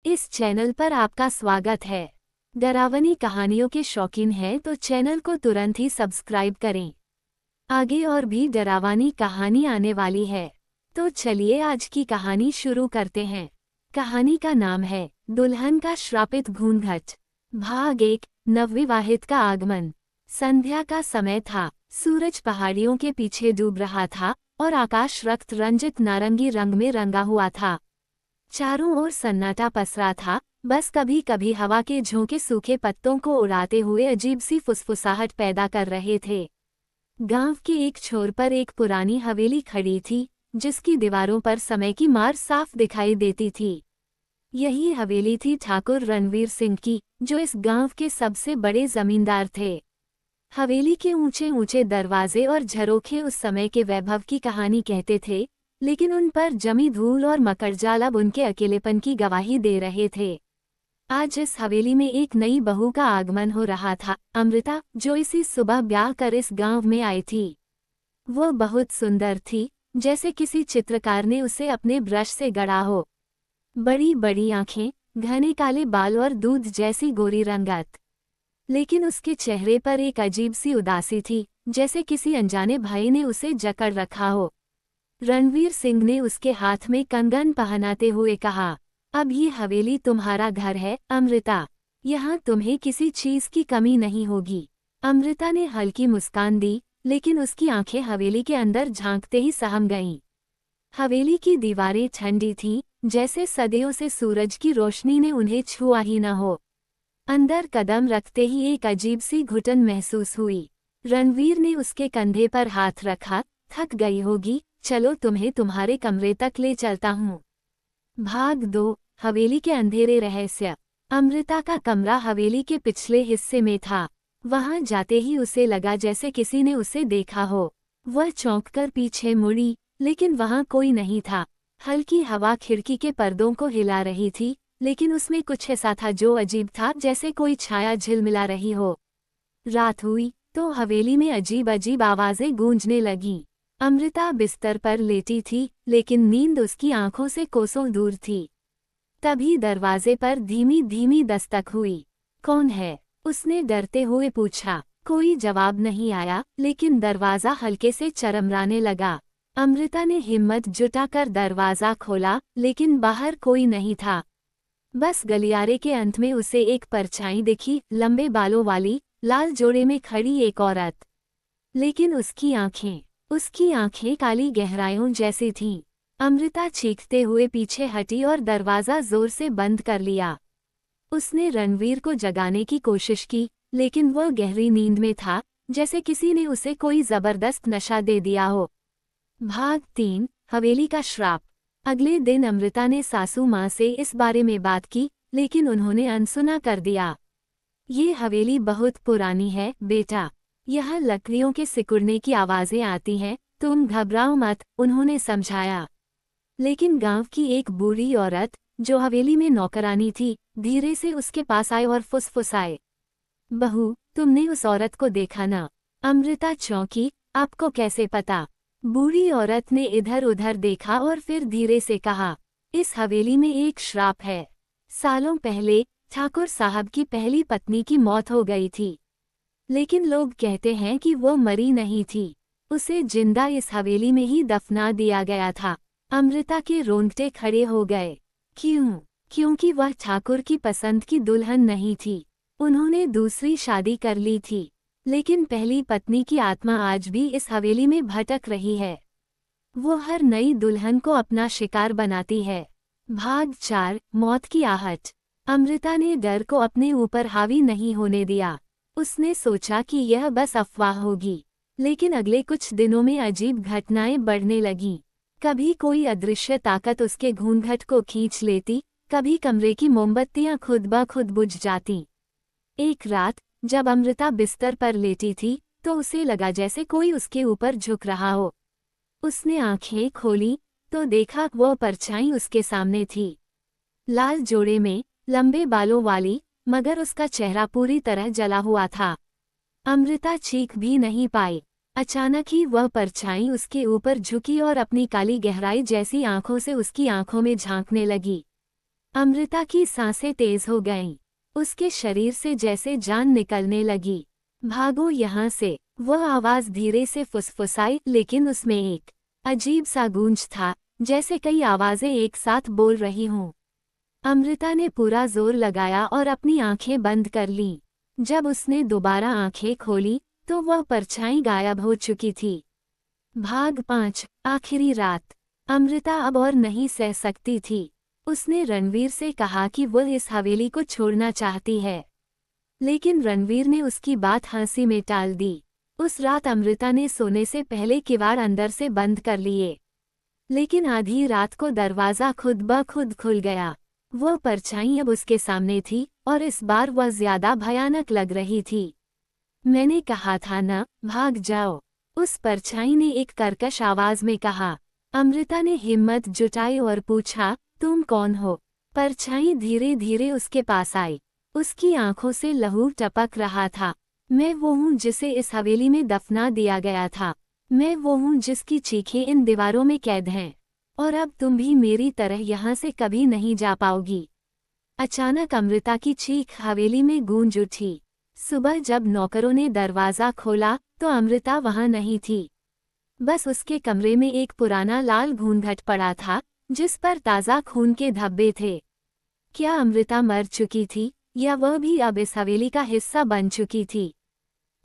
इस चैनल पर आपका स्वागत है। डरावनी कहानियों के शौकीन हैं तो चैनल को तुरंत ही सब्सक्राइब करें। आगे और भी डरावनी कहानी आने वाली है, तो चलिए आज की कहानी शुरू करते हैं। कहानी का नाम है दुल्हन का श्रापित घूंघट। भाग 1। नवविवाहित का आगमन। संध्या का समय था। सूरज पहाड़ियों के पीछे डूब रहा था और आकाश रक्त रंजित नारंगी रंग में रंगा हुआ था। चारों ओर सन्नाटा पसरा था, बस कभी कभी हवा के झोंके सूखे पत्तों को उड़ाते हुए अजीब सी फुसफुसाहट पैदा कर रहे थे। गांव के एक छोर पर एक पुरानी हवेली खड़ी थी, जिसकी दीवारों पर समय की मार साफ दिखाई देती थी। यही हवेली थी ठाकुर रणवीर सिंह की, जो इस गांव के सबसे बड़े जमींदार थे। हवेली के ऊंचे ऊंचे दरवाजे और झरोखे उस समय के वैभव की कहानी कहते थे, लेकिन उन पर जमी धूल और मकड़जाल अब उनके अकेलेपन की गवाही दे रहे थे। आज इस हवेली में एक नई बहू का आगमन हो रहा था, अमृता, जो इसी सुबह ब्याह कर इस गांव में आई थी। वो बहुत सुंदर थी, जैसे किसी चित्रकार ने उसे अपने ब्रश से गढ़ा हो। बड़ी बड़ी आंखें, घने काले बाल और दूध जैसी गोरी रंगत। लेकिन उसके चेहरे पर एक अजीब सी उदासी थी, जैसे किसी अनजाने भाई ने उसे जकड़ रखा हो। रणवीर सिंह ने उसके हाथ में कंगन पहनाते हुए कहा, अब ये हवेली तुम्हारा घर है अमृता, यहाँ तुम्हें किसी चीज की कमी नहीं होगी। अमृता ने हल्की मुस्कान दी, लेकिन उसकी आंखें हवेली के अंदर झांकते ही सहम गईं। हवेली की दीवारें ठंडी थीं, जैसे सदियों से सूरज की रोशनी ने उन्हें छुआ ही न हो। अंदर कदम रखते ही एक अजीब सी घुटन महसूस हुई। रणवीर ने उसके कंधे पर हाथ रखा, थक गई होगी, चलो तुम्हें तुम्हारे कमरे तक ले चलता हूँ। भाग 2। हवेली के अंधेरे रहस्य। अमृता का कमरा हवेली के पिछले हिस्से में था। वहां जाते ही उसे लगा जैसे किसी ने उसे देखा हो। वह चौंककर पीछे मुड़ी, लेकिन वहां कोई नहीं था। हल्की हवा खिड़की के पर्दों को हिला रही थी, लेकिन उसमें कुछ ऐसा था जो अजीब था, जैसे कोई छाया झिलमिला रही हो। रात हुई तो हवेली में अजीब अजीब आवाजें गूंजने लगीं। अमृता बिस्तर पर लेटी थी, लेकिन नींद उसकी आंखों से कोसों दूर थी। तभी दरवाजे पर धीमी धीमी दस्तक हुई। कौन है? उसने डरते हुए पूछा। कोई जवाब नहीं आया, लेकिन दरवाजा हल्के से चरमराने लगा। अमृता ने हिम्मत जुटाकर दरवाजा खोला, लेकिन बाहर कोई नहीं था। बस गलियारे के अंत में उसे एक परछाई दिखी, लंबे बालों वाली, लाल जोड़े में खड़ी एक औरत। लेकिन उसकी आंखें काली गहराइयों जैसी थीं। अमृता चीखते हुए पीछे हटी और दरवाजा जोर से बंद कर लिया। उसने रणवीर को जगाने की कोशिश की, लेकिन वह गहरी नींद में था, जैसे किसी ने उसे कोई जबरदस्त नशा दे दिया हो। भाग 3। हवेली का श्राप। अगले दिन अमृता ने सासू माँ से इस बारे में बात की, लेकिन उन्होंने अनसुना कर दिया। ये हवेली बहुत पुरानी है बेटा, यहाँ लकड़ियों के सिकुड़ने की आवाजें आती हैं, तुम घबराओ मत, उन्होंने समझाया। लेकिन गांव की एक बूढ़ी औरत, जो हवेली में नौकरानी थी, धीरे से उसके पास आए और फुसफुसाए, बहू, तुमने उस औरत को देखा ना? अमृता चौंकी, आपको कैसे पता? बूढ़ी औरत ने इधर उधर देखा और फिर धीरे से कहा, इस हवेली में एक श्राप है। सालों पहले ठाकुर साहब की पहली पत्नी की मौत हो गई थी, लेकिन लोग कहते हैं कि वो मरी नहीं थी, उसे जिंदा इस हवेली में ही दफना दिया गया था। अमृता के रोंगटे खड़े हो गए। क्यों? क्योंकि वह ठाकुर की पसंद की दुल्हन नहीं थी। उन्होंने दूसरी शादी कर ली थी, लेकिन पहली पत्नी की आत्मा आज भी इस हवेली में भटक रही है। वो हर नई दुल्हन को अपना शिकार बनाती है। भाग 4। मौत की आहट। अमृता ने डर को अपने ऊपर हावी नहीं होने दिया। उसने सोचा कि यह बस अफवाह होगी, लेकिन अगले कुछ दिनों में अजीब घटनाएं बढ़ने लगीं। कभी कोई अदृश्य ताकत उसके घूंघट को खींच लेती, कभी कमरे की मोमबत्तियां खुद ब खुद बुझ जातीं। एक रात जब अमृता बिस्तर पर लेटी थी, तो उसे लगा जैसे कोई उसके ऊपर झुक रहा हो। उसने आंखें खोली तो देखा वो परछाई उसके सामने थी। लाल जोड़े में, लंबे बालों वाली, मगर उसका चेहरा पूरी तरह जला हुआ था। अमृता चीख भी नहीं पाई। अचानक ही वह परछाई उसके ऊपर झुकी और अपनी काली गहराई जैसी आंखों से उसकी आंखों में झांकने लगी। अमृता की सांसें तेज हो गईं। उसके शरीर से जैसे जान निकलने लगी। भागो यहाँ से, वह आवाज धीरे से फुसफुसाई, लेकिन उसमें एक अजीब सा गूंज था, जैसे कई आवाजें एक साथ बोल रही हों। अमृता ने पूरा जोर लगाया और अपनी आंखें बंद कर लीं। जब उसने दोबारा आंखें खोली तो वह परछाई गायब हो चुकी थी। भाग 5, आखिरी रात। अमृता अब और नहीं सह सकती थी। उसने रणवीर से कहा कि वह इस हवेली को छोड़ना चाहती है, लेकिन रणवीर ने उसकी बात हंसी में टाल दी। उस रात अमृता ने सोने से पहले किवाड़ अंदर से बंद कर लिए, लेकिन आधी रात को दरवाज़ा खुद ब खुद खुल गया। वह परछाई अब उसके सामने थी और इस बार वह ज्यादा भयानक लग रही थी। मैंने कहा था न, भाग जाओ, उस परछाई ने एक कर्कश आवाज में कहा। अमृता ने हिम्मत जुटाई और पूछा, तुम कौन हो? परछाई धीरे धीरे उसके पास आई। उसकी आंखों से लहू टपक रहा था। मैं वो हूँ जिसे इस हवेली में दफना दिया गया था। मैं वो हूँ जिसकी चीखें इन दीवारों में कैद हैं, और अब तुम भी मेरी तरह यहाँ से कभी नहीं जा पाओगी। अचानक अमृता की चीख हवेली में गूंज उठी। सुबह जब नौकरों ने दरवाज़ा खोला तो अमृता वहाँ नहीं थी। बस उसके कमरे में एक पुराना लाल घूंघट पड़ा था, जिस पर ताज़ा खून के धब्बे थे। क्या अमृता मर चुकी थी, या वह भी अब इस हवेली का हिस्सा बन चुकी थी?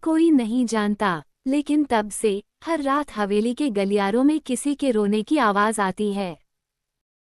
कोई नहीं जानता, लेकिन तब से हर रात हवेली के गलियारों में किसी के रोने की आवाज़ आती है।